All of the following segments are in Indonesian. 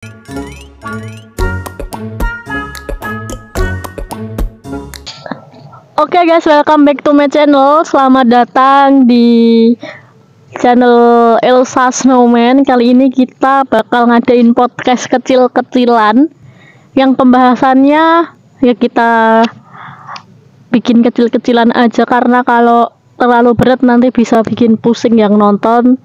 Oke guys, welcome back to my channel. Selamat datang di channel Elsa Snowman. Kali ini kita bakal ngadain podcast kecil-kecilan yang pembahasannya ya kita bikin kecil-kecilan aja, karena kalau terlalu berat nanti bisa bikin pusing yang nonton.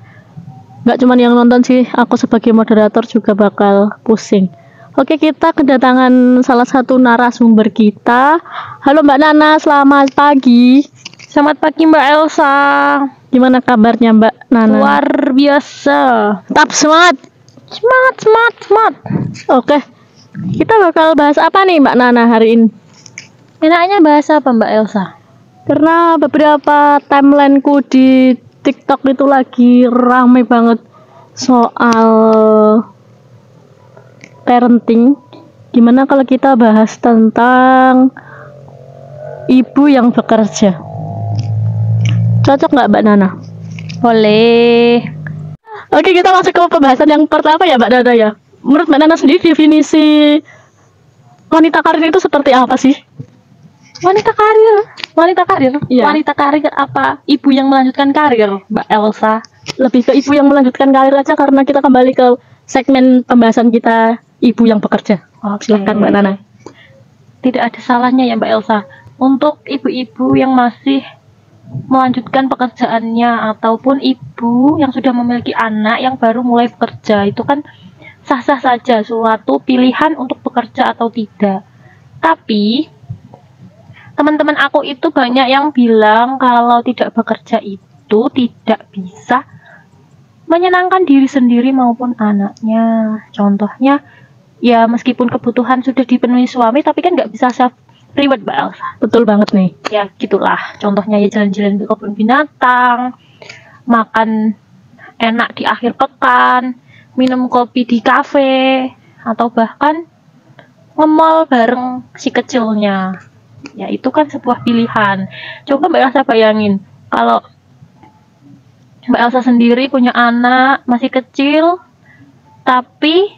Nggak cuma yang nonton sih, aku sebagai moderator juga bakal pusing. Oke, kita kedatangan salah satu narasumber kita. Halo Mbak Nana, selamat pagi. Selamat pagi Mbak Elsa. Gimana kabarnya Mbak Nana? Luar biasa. Tetap semangat. Semangat. Oke, kita bakal bahas apa nih Mbak Nana hari ini? Enaknya bahas apa Mbak Elsa? Karena beberapa timelineku di TikTok itu lagi rame banget soal parenting. Gimana kalau kita bahas tentang ibu yang bekerja? Cocok nggak Mbak Nana? Boleh. Oke, kita masuk ke pembahasan yang pertama ya Mbak Nana ya. Menurut Mbak Nana sendiri definisi wanita karir itu seperti apa sih? Wanita karir. Iya. Wanita karir apa? Ibu yang melanjutkan karir, Mbak Elsa. Lebih ke ibu yang melanjutkan karir aja, karena kita kembali ke segmen pembahasan kita ibu yang bekerja. Silakan Mbak Nana. Tidak ada salahnya ya Mbak Elsa untuk ibu-ibu yang masih melanjutkan pekerjaannya ataupun ibu yang sudah memiliki anak yang baru mulai bekerja. Itu kan sah-sah saja suatu pilihan untuk bekerja atau tidak. Tapi teman-teman aku itu banyak yang bilang kalau tidak bekerja itu tidak bisa menyenangkan diri sendiri maupun anaknya. Contohnya ya, meskipun kebutuhan sudah dipenuhi suami, tapi kan nggak bisa self reward Mbak Elsa. Betul banget nih. Ya gitulah. Contohnya ya jalan-jalan ke kebun binatang, makan enak di akhir pekan, minum kopi di kafe, atau bahkan nge-mall bareng si kecilnya. Ya itu kan sebuah pilihan. Coba Mbak Elsa bayangin kalau Mbak Elsa sendiri punya anak masih kecil, tapi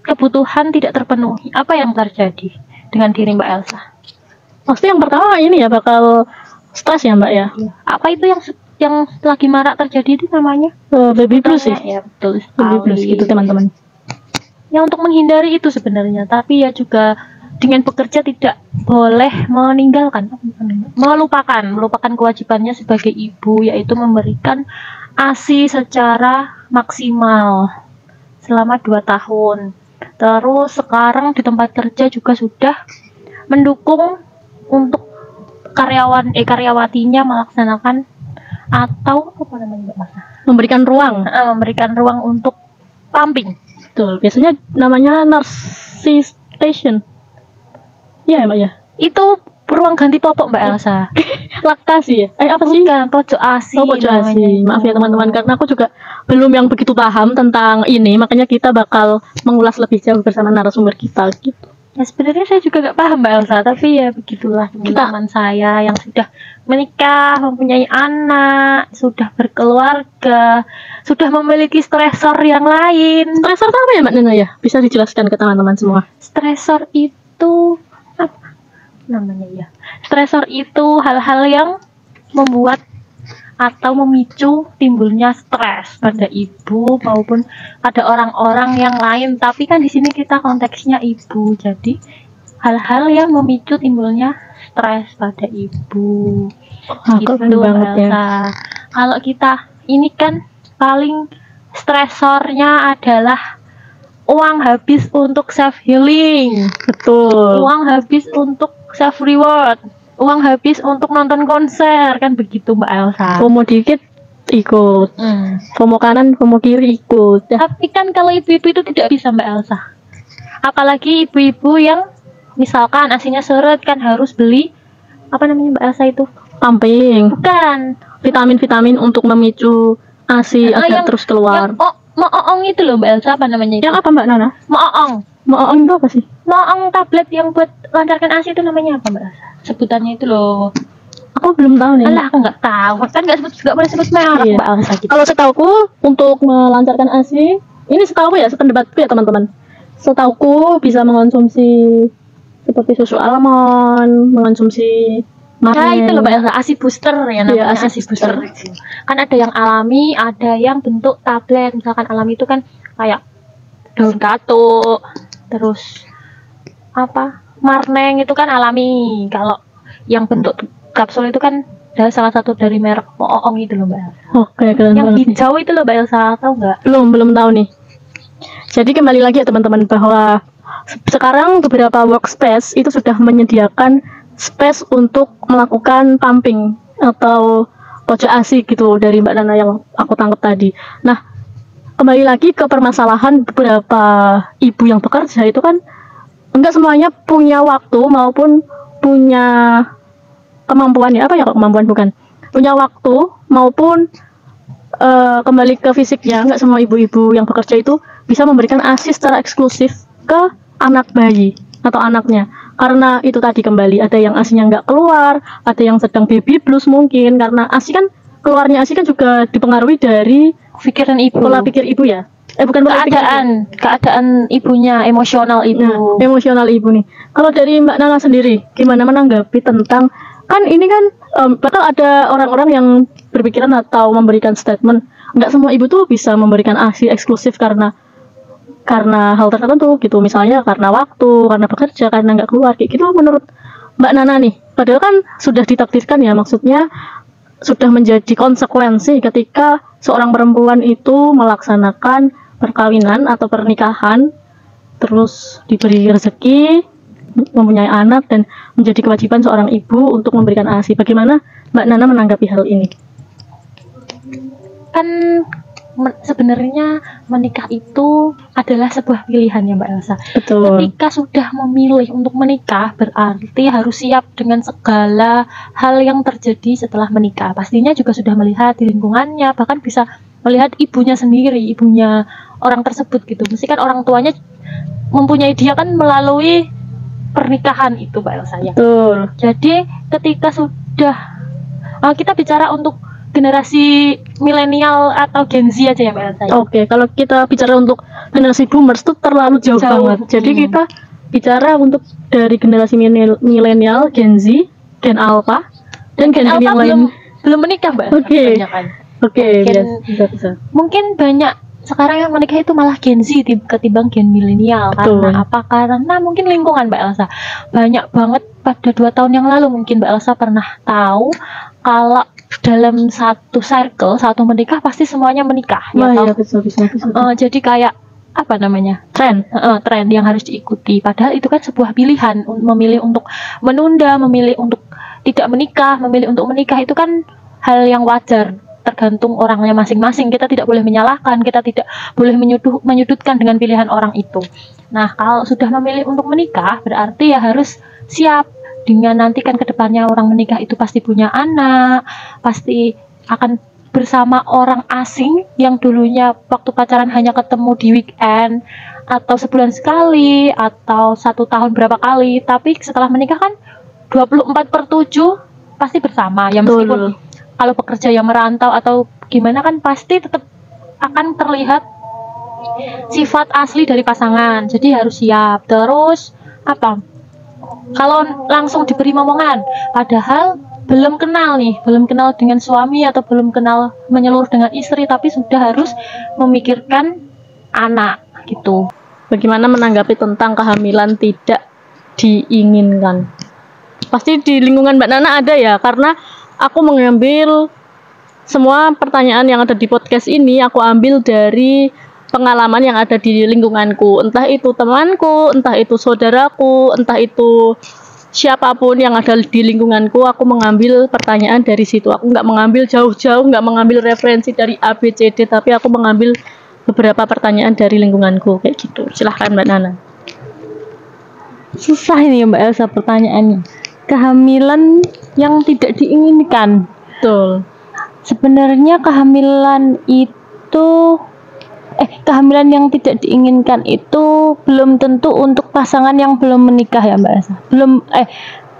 kebutuhan tidak terpenuhi. Apa yang terjadi dengan diri Mbak Elsa? Pasti yang pertama ini ya bakal stres ya Mbak ya. Apa itu yang lagi marak terjadi itu namanya? Baby blues sih. Ya betul. Baby blues gitu teman-teman. Ya untuk menghindari itu sebenarnya, tapi ya juga dengan bekerja tidak boleh melupakan kewajibannya sebagai ibu, yaitu memberikan ASI secara maksimal selama 2 tahun. Terus sekarang di tempat kerja juga sudah mendukung untuk karyawatinya melaksanakan atau apa namanya Mbak? Memberikan ruang untuk pumping. Betul, biasanya namanya nurse station. Iya Mbak ya. Itu ruang ganti popok Mbak Elsa. Laktasi ya? Apa sih? Bukan, pojok ASI. Oh, pojok ASI. Maaf ya teman-teman, karena aku juga belum yang begitu paham tentang ini, makanya kita bakal mengulas lebih jauh bersama narasumber kita gitu. Ya sebenarnya saya juga gak paham Mbak Elsa, tapi ya begitulah teman-teman saya yang sudah menikah, mempunyai anak, sudah berkeluarga, sudah memiliki stresor yang lain. Stresor apa ya Mbak Nana ya? Bisa dijelaskan ke teman-teman semua? Stresor itu apa namanya ya? Stresor itu hal-hal yang membuat atau memicu timbulnya stres pada ibu maupun pada orang-orang yang lain. Tapi kan di sini kita konteksnya ibu, jadi hal-hal yang memicu timbulnya stres pada ibu. Gitu banget ya. Kalau kita ini kan paling stresornya adalah uang habis untuk self healing. Betul. Uang habis untuk self reward. Uang habis untuk nonton konser, kan begitu Mbak Elsa. FOMO dikit ikut. FOMO kanan, FOMO kiri ikut. Tapi kan kalau ibu-ibu itu tidak bisa Mbak Elsa. Apalagi ibu-ibu yang misalkan asinya surut, kan harus beli apa namanya Mbak Elsa itu? Pumping. Bukan. Vitamin-vitamin untuk memicu ASI agar terus keluar. Moong itu loh Mbak Elsa, apa namanya itu? Yang apa Mbak Nana? Moong itu apa sih? Moong tablet yang buat lancarkan ASI itu namanya apa Mbak Elsa? Sebutannya itu loh. Aku belum tahu nih. Alah, aku nggak tahu. Kan nggak boleh sebut merek Mbak Elsa gitu. Kalau setauku untuk melancarkan ASI Ini setahu ya, sependapatku ya teman-teman. Setauku bisa mengonsumsi seperti susu almond, mengonsumsi Nah itu loh Mbak Elsa, ASI booster ya namanya, ASI ASI booster. Kan ada yang alami, ada yang bentuk tablet. Misalkan alami itu kan kayak daun katuk, terus apa marneng itu kan alami. Kalau yang bentuk kapsul itu kan dari salah satu dari merek Moong itu loh Mbak Elsa. Oke, keren Yang banget. hijau itu loh Mbak Elsa, tahu nggak? Belum tahu nih. Jadi kembali lagi ya teman-teman, bahwa sekarang beberapa workspace itu sudah menyediakan space untuk melakukan pumping atau pojok ASI gitu dari Mbak Nana yang aku tangkap tadi. Nah, kembali lagi ke permasalahan beberapa ibu yang bekerja itu kan enggak semuanya punya waktu maupun punya kemampuan ya, apa ya kemampuan bukan, punya waktu maupun kembali ke fisiknya. Enggak semua ibu-ibu yang bekerja itu bisa memberikan ASI secara eksklusif ke anak bayi atau anaknya, karena itu tadi kembali ada yang ASI-nya nggak keluar, ada yang sedang baby blues mungkin karena ASI kan keluarnya ASI kan juga dipengaruhi dari Pikiran ibu, pola pikir ibu ya, bukan pola pikir ibu. keadaan ibunya, emosional ibu. Nah, emosional ibu nih. Kalau dari Mbak Nana sendiri, gimana menanggapi tentang, kan ini kan bakal ada orang-orang yang berpikiran atau memberikan statement, nggak semua ibu tuh bisa memberikan ASI eksklusif karena hal tertentu gitu, misalnya karena waktu, karena bekerja, karena nggak keluar kayak gitu. Menurut Mbak Nana nih, padahal kan sudah ditakdirkan ya, maksudnya sudah menjadi konsekuensi ketika seorang perempuan itu melaksanakan perkawinan atau pernikahan, terus diberi rezeki, mempunyai anak, dan menjadi kewajiban seorang ibu untuk memberikan ASI. Bagaimana Mbak Nana menanggapi hal ini? Kan sebenarnya menikah itu adalah sebuah pilihan ya Mbak Elsa. Betul. Ketika sudah memilih untuk menikah, berarti harus siap dengan segala hal yang terjadi setelah menikah. Pastinya juga sudah melihat di lingkungannya, bahkan bisa melihat ibunya sendiri, ibunya orang tersebut gitu. Mesti kan orang tuanya mempunyai dia kan melalui pernikahan itu Mbak Elsa ya. Betul. Jadi ketika sudah kita bicara untuk generasi milenial atau Gen Z aja ya Mbak Elsa. Oke, kalau kita bicara untuk generasi boomers itu terlalu jauh banget. Jadi kita bicara untuk dari generasi milenial, Gen Z, Gen Alpha, dan Gen Alpha yang lain. Belum menikah Mbak. Oke, bisa. Mungkin banyak sekarang yang menikah itu malah Gen Z ketimbang Gen milenial. Karena apa? Karena mungkin lingkungan Mbak Elsa. Banyak banget pada 2 tahun yang lalu mungkin Mbak Elsa pernah tahu kalau dalam satu circle, satu menikah pasti semuanya menikah. Ya, bisa. Jadi kayak apa namanya, tren yang harus diikuti. Padahal itu kan sebuah pilihan, memilih untuk menunda, memilih untuk tidak menikah, memilih untuk menikah itu kan hal yang wajar, tergantung orangnya masing-masing. Kita tidak boleh menyalahkan, kita tidak boleh menyudutkan dengan pilihan orang itu. Nah, kalau sudah memilih untuk menikah, berarti ya harus siap dengan nanti kan kedepannya orang menikah itu pasti punya anak, pasti akan bersama orang asing yang dulunya waktu pacaran hanya ketemu di weekend atau sebulan sekali atau 1 tahun berapa kali, tapi setelah menikah kan 24/7 pasti bersama ya. Meskipun kalau pekerja yang merantau atau gimana kan pasti tetap akan terlihat sifat asli dari pasangan, jadi harus siap. Terus apa, kalau langsung diberi momongan padahal belum kenal dengan suami atau belum kenal menyeluruh dengan istri, tapi sudah harus memikirkan anak gitu. Bagaimana menanggapi tentang kehamilan tidak diinginkan? Pasti di lingkungan Mbak Nana ada ya, karena aku mengambil semua pertanyaan yang ada di podcast ini, aku ambil dari pengalaman yang ada di lingkunganku, entah itu temanku, entah itu saudaraku, entah itu siapapun yang ada di lingkunganku. Aku mengambil pertanyaan dari situ. Aku nggak mengambil jauh-jauh, nggak mengambil referensi dari A, B, C, D, tapi aku mengambil beberapa pertanyaan dari lingkunganku kayak gitu. Silahkan Mbak Nana. Susah ini ya Mbak Elsa pertanyaannya. Kehamilan yang tidak diinginkan. Betul. Sebenarnya kehamilan yang tidak diinginkan itu belum tentu untuk pasangan yang belum menikah ya Mbak Elsa.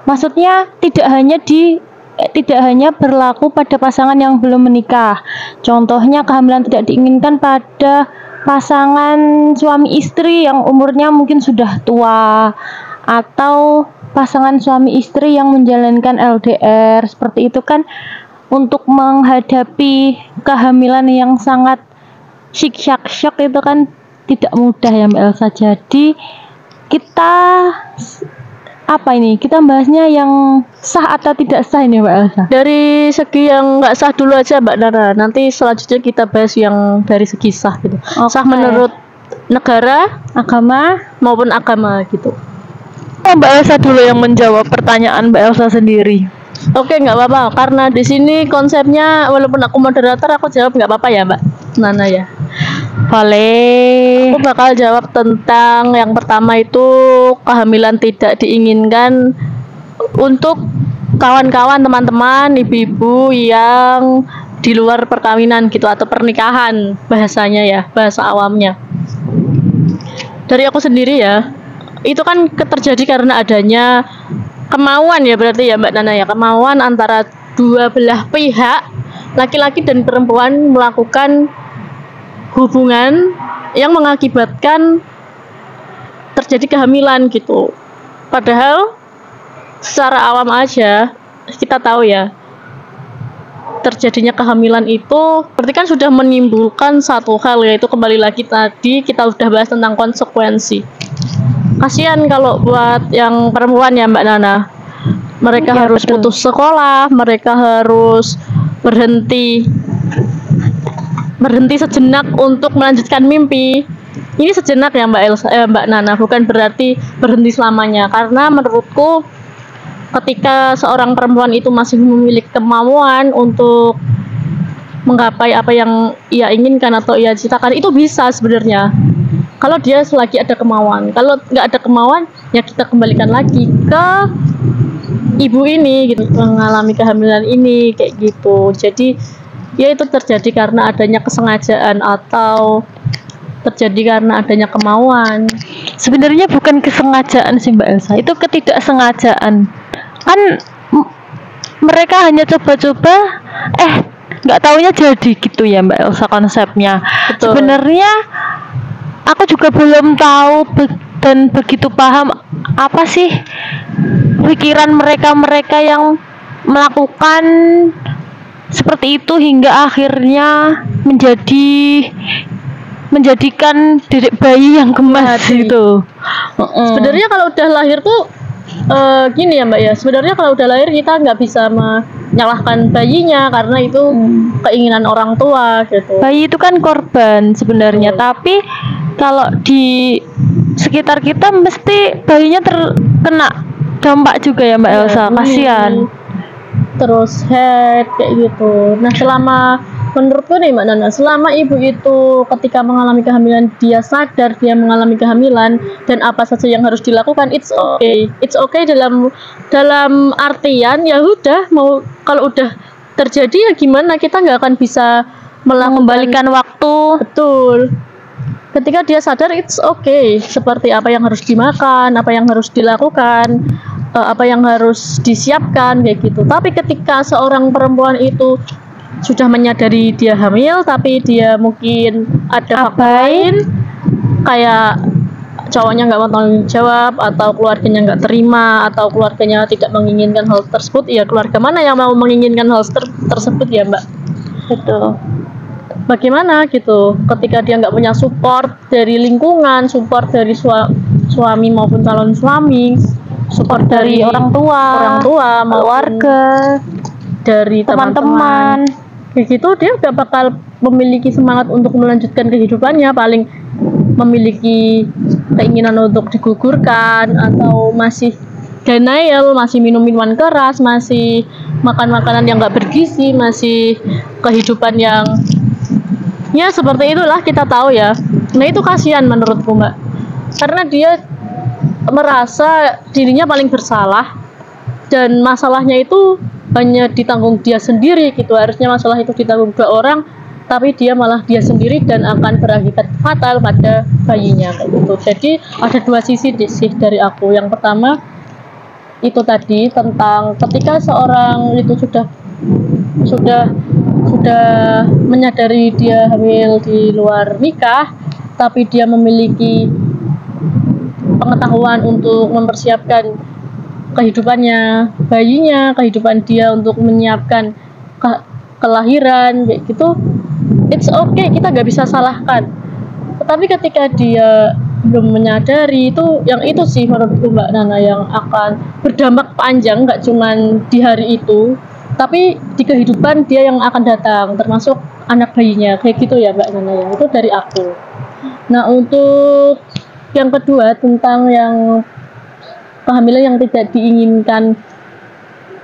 Maksudnya tidak hanya berlaku pada pasangan yang belum menikah. Contohnya kehamilan tidak diinginkan pada pasangan suami istri yang umurnya mungkin sudah tua, atau pasangan suami istri yang menjalankan LDR, seperti itu kan untuk menghadapi kehamilan yang sangat syok itu kan tidak mudah ya Mbak Elsa. Jadi kita kita bahasnya yang sah atau tidak sah ini Mbak Elsa. Dari segi yang nggak sah dulu aja Mbak Nana, nanti selanjutnya kita bahas yang dari segi sah gitu. Sah menurut negara, agama maupun agama gitu. Mbak Elsa dulu yang menjawab pertanyaan Mbak Elsa sendiri. Oke, nggak apa-apa, karena di sini konsepnya walaupun aku moderator, aku jawab nggak apa-apa ya Mbak Nana ya. Boleh. Aku bakal jawab tentang yang pertama itu kehamilan tidak diinginkan untuk kawan-kawan, teman-teman, ibu-ibu yang di luar perkawinan gitu atau pernikahan bahasanya ya, bahasa awamnya. Dari aku sendiri ya, itu kan terjadi karena adanya kemauan ya berarti ya Mbak Nana ya, kemauan antara dua belah pihak, laki-laki dan perempuan melakukan hubungan yang mengakibatkan terjadi kehamilan gitu. Padahal secara awam aja kita tahu ya, terjadinya kehamilan itu berarti kan sudah menimbulkan satu hal, yaitu kembali lagi tadi kita udah bahas tentang konsekuensi. Kasihan kalau buat yang perempuan ya Mbak Nana, mereka harus putus sekolah, mereka harus berhenti sejenak untuk melanjutkan mimpi. Ini sejenak ya Mbak Elsa, Mbak Nana, bukan berarti berhenti selamanya. Karena menurutku ketika seorang perempuan itu masih memiliki kemauan untuk menggapai apa yang ia inginkan atau ia citakan, itu bisa sebenarnya. Kalau dia selagi ada kemauan, kalau nggak ada kemauan, ya kita kembalikan lagi ke ibu ini gitu, mengalami kehamilan ini kayak gitu. Jadi ya itu terjadi karena adanya kesengajaan atau terjadi karena adanya kemauan. Sebenarnya bukan kesengajaan sih Mbak Elsa, itu ketidaksengajaan. Kan mereka hanya coba-coba, nggak taunya jadi gitu ya Mbak Elsa konsepnya. Betul. Sebenarnya aku juga belum tahu dan begitu paham apa sih pikiran mereka yang melakukan seperti itu hingga akhirnya menjadikan dedek bayi yang gemas gitu. Sebenarnya kalau udah lahir tuh gini ya Mbak ya, sebenarnya kalau udah lahir kita nggak bisa menyalahkan bayinya karena itu keinginan orang tua gitu. Bayi itu kan korban sebenarnya, tapi kalau di sekitar kita mesti bayinya terkena dampak juga ya Mbak Elsa, kasihan. Terus head kayak gitu. Nah, selama menurutku nih Mbak Nana, selama ibu itu ketika mengalami kehamilan dia sadar dia mengalami kehamilan dan apa saja yang harus dilakukan, it's okay dalam artian ya udah, mau kalau udah terjadi ya gimana, kita nggak akan bisa mengembalikan waktu. Betul. Ketika dia sadar, it's okay, seperti apa yang harus dimakan, apa yang harus dilakukan, apa yang harus disiapkan kayak gitu. Tapi ketika seorang perempuan itu sudah menyadari dia hamil tapi dia mungkin ada faktor lain kayak cowoknya nggak bertanggung jawab atau keluarganya nggak terima atau keluarganya tidak menginginkan hal tersebut, ya keluarga mana yang mau menginginkan hal tersebut ya Mbak? Betul. Bagaimana gitu ketika dia nggak punya support dari lingkungan, support dari suami maupun calon suami, support dari orang tua maupun keluarga, dari teman-teman kayak gitu, dia nggak bakal memiliki semangat untuk melanjutkan kehidupannya, paling memiliki keinginan untuk digugurkan atau masih denial, masih minum minuman keras, masih makan makanan yang nggak bergizi, masih kehidupan yang ya seperti itulah kita tahu ya. Nah itu kasihan menurutku Mbak, karena dia merasa dirinya paling bersalah dan masalahnya itu hanya ditanggung dia sendiri gitu. Harusnya masalah itu ditanggung dua orang, tapi dia malah dia sendiri dan akan berakibat fatal pada bayinya kayak gitu. Jadi ada dua sisi sih dari aku. Yang pertama itu tadi tentang ketika seorang itu sudah menyadari dia hamil di luar nikah, tapi dia memiliki pengetahuan untuk mempersiapkan kehidupannya, bayinya, kehidupan dia untuk menyiapkan kelahiran kayak gitu, it's okay, kita nggak bisa salahkan. Tetapi ketika dia belum menyadari, itu sih menurutku Mbak Nana yang akan berdampak panjang, nggak cuman di hari itu, tapi di kehidupan dia yang akan datang, termasuk anak bayinya, kayak gitu ya Mbak Nana ya. Itu dari aku. Nah, untuk yang kedua tentang yang kehamilan yang tidak diinginkan,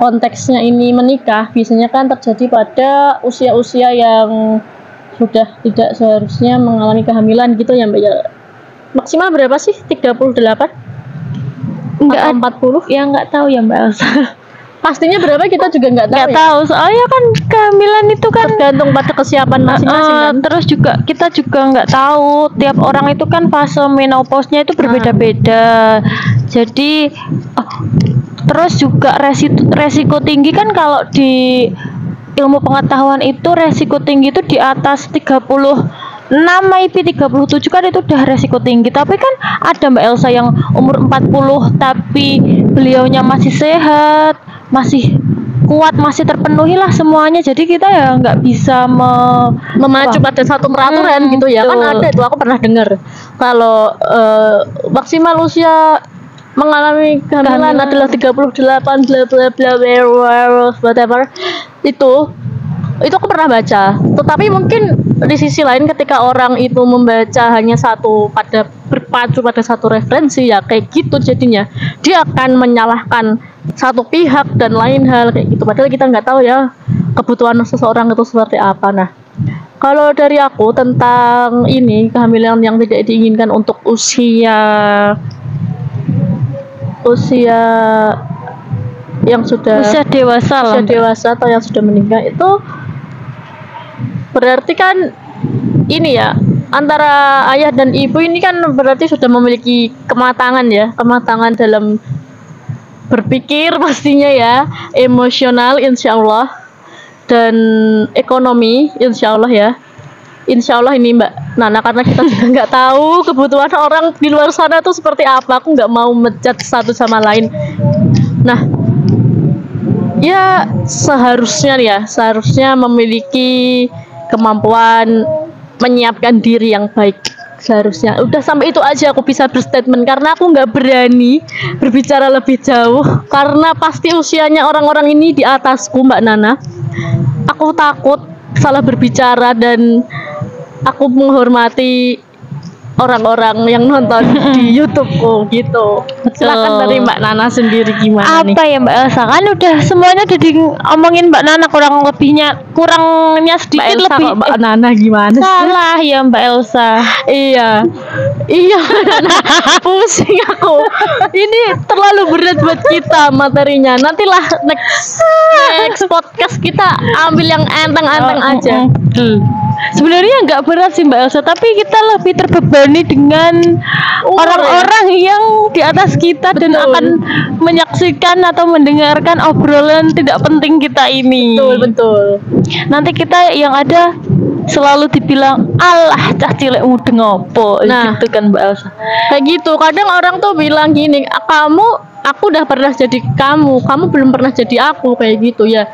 konteksnya ini menikah, biasanya kan terjadi pada usia-usia yang sudah tidak seharusnya mengalami kehamilan gitu ya Mbak ya. Maksimal berapa sih? 38? Enggak, atau 40? Ya nggak tahu ya Mbak Elsa. Pastinya berapa kita juga nggak tahu. Nggak tahu, soalnya kan kehamilan itu kan tergantung pada kesiapan masing-masing kan. Terus juga kita juga nggak tahu, tiap orang itu kan fase menopause-nya itu berbeda-beda. Jadi terus juga resiko tinggi kan, kalau di ilmu pengetahuan itu resiko tinggi itu di atas 36 maybe 37 kan itu udah resiko tinggi. Tapi kan ada Mbak Elsa yang umur 40 tapi beliaunya masih sehat, masih kuat, masih terpenuhi lah semuanya. Jadi kita ya nggak bisa memacu pada satu peraturan gitu ya. Kan ada itu, aku pernah dengar kalau maksimal usia mengalami kehamilan adalah 38 bla bla bla whatever. Itu aku pernah baca. Tetapi mungkin di sisi lain ketika orang itu membaca hanya berpacu pada satu referensi, ya kayak gitu jadinya dia akan menyalahkan satu pihak dan lain hal kayak gitu, padahal kita nggak tahu ya kebutuhan seseorang itu seperti apa. Nah, kalau dari aku tentang ini kehamilan yang tidak diinginkan untuk usia yang sudah usia dewasa atau yang sudah menikah, itu berarti kan ini ya, antara ayah dan ibu ini kan berarti sudah memiliki kematangan dalam berpikir pastinya ya, emosional insya Allah, dan ekonomi insya Allah ya. Insya Allah ini Mbak Nana, karena kita juga nggak tahu kebutuhan orang di luar sana tuh seperti apa. Aku nggak mau menjat satu sama lain. Nah, ya seharusnya memiliki kemampuan menyiapkan diri yang baik. Seharusnya udah sampai itu aja aku bisa berstatement, karena aku nggak berani berbicara lebih jauh karena pasti usianya orang-orang ini di atasku Mbak Nana. Aku takut salah berbicara dan aku menghormati orang-orang yang nonton di YouTubeku gitu. Silakan dari Mbak Nana sendiri gimana nih? Apa ya Mbak Elsa, kan udah semuanya udah diomongin Mbak Nana, kurangnya sedikit Mbak Elsa lebih. Mbak Nana gimana sih? Salah ya Mbak Elsa. Iya Nana, pusing aku. Ini terlalu berat buat kita materinya. Nantilah next podcast kita ambil yang enteng-enteng aja. Sebenarnya nggak berat sih Mbak Elsa, tapi kita lebih terbebani dengan orang-orang yang di atas kita. Betul. Dan akan menyaksikan atau mendengarkan obrolan tidak penting kita ini. Betul. Nanti kita yang ada selalu dibilang alah cah cilik mudeng opo. Nah, gitu kan Mbak Elsa. Kayak gitu. Kadang orang tuh bilang gini, aku udah pernah jadi kamu belum pernah jadi aku, kayak gitu ya.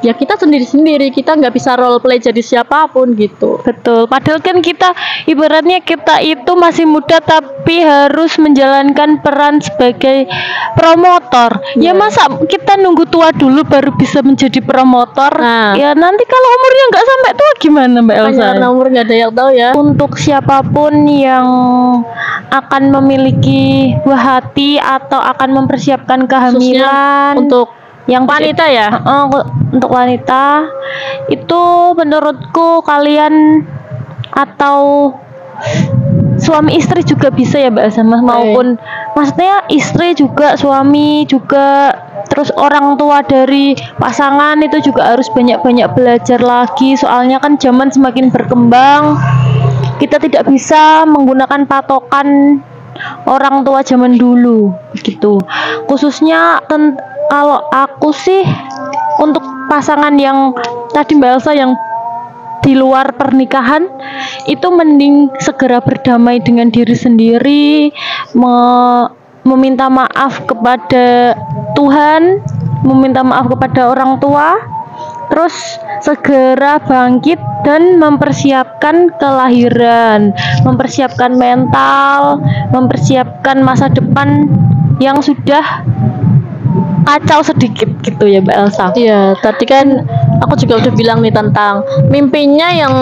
Ya kita sendiri-sendiri, kita nggak bisa role play jadi siapapun gitu. Betul, padahal kan kita ibaratnya kita itu masih muda tapi harus menjalankan peran sebagai promotor. Ya masa kita nunggu tua dulu baru bisa menjadi promotor? Nah, ya nanti kalau umurnya nggak sampai tua gimana Mbak Elsa? Karena umur nggak ada yang tahu ya. Untuk siapapun yang akan memiliki buah hati atau akan mempersiapkan kehamilan, untuk yang wanita ya, untuk wanita itu menurutku kalian atau suami istri juga bisa ya Mbak Elsa, maupun maksudnya istri juga, suami juga, terus orang tua dari pasangan itu juga harus banyak-banyak belajar lagi. Soalnya kan zaman semakin berkembang, kita tidak bisa menggunakan patokan orang tua zaman dulu gitu. Khususnya kalau aku sih untuk pasangan yang tadi Mbak Elsa yang di luar pernikahan itu mending segera berdamai dengan diri sendiri, meminta maaf kepada Tuhan, meminta maaf kepada orang tua, terus segera bangkit dan mempersiapkan kelahiran, mempersiapkan mental, mempersiapkan masa depan yang sudah kacau sedikit gitu ya Mbak Elsa. Iya, tadi kan aku juga udah bilang nih tentang mimpinya yang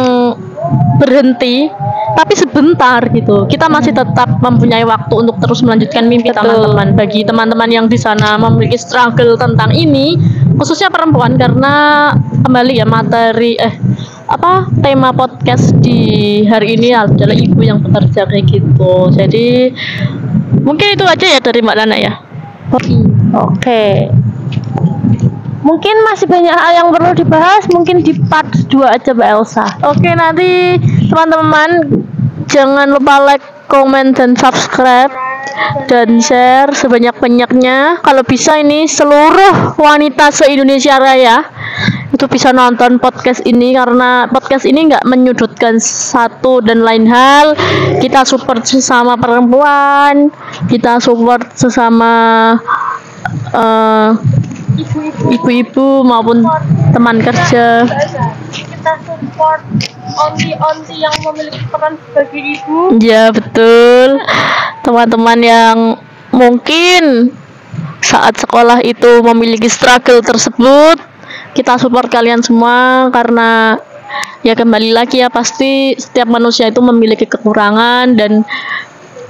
berhenti tapi sebentar gitu. Kita masih tetap mempunyai waktu untuk terus melanjutkan mimpi teman-teman. Bagi teman-teman yang di sana memiliki struggle tentang ini, khususnya perempuan, karena kembali ya materi tema podcast di hari ini adalah ibu yang bekerja kayak gitu. Jadi mungkin itu aja ya dari Mbak Nana ya. Oke. Mungkin masih banyak hal yang perlu dibahas, mungkin di part 2 aja Mbak Elsa. Oke, nanti teman-teman jangan lupa like, comment, dan subscribe dan share sebanyak-banyaknya. Kalau bisa ini seluruh wanita se-Indonesia Raya itu bisa nonton podcast ini, karena podcast ini nggak menyudutkan satu dan lain hal. Kita support sesama perempuan, kita support sesama ibu-ibu maupun teman kerja. Kita support onti-onti yang memiliki peran sebagai ibu. Ya betul. Teman-teman yang mungkin saat sekolah itu memiliki struggle tersebut, kita support kalian semua, karena ya kembali lagi ya, pasti setiap manusia itu memiliki kekurangan dan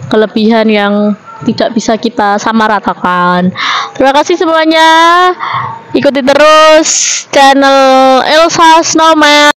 kelebihan yang tidak bisa kita samaratakan. Terima kasih semuanya. Ikuti terus channel Elsa Snowman.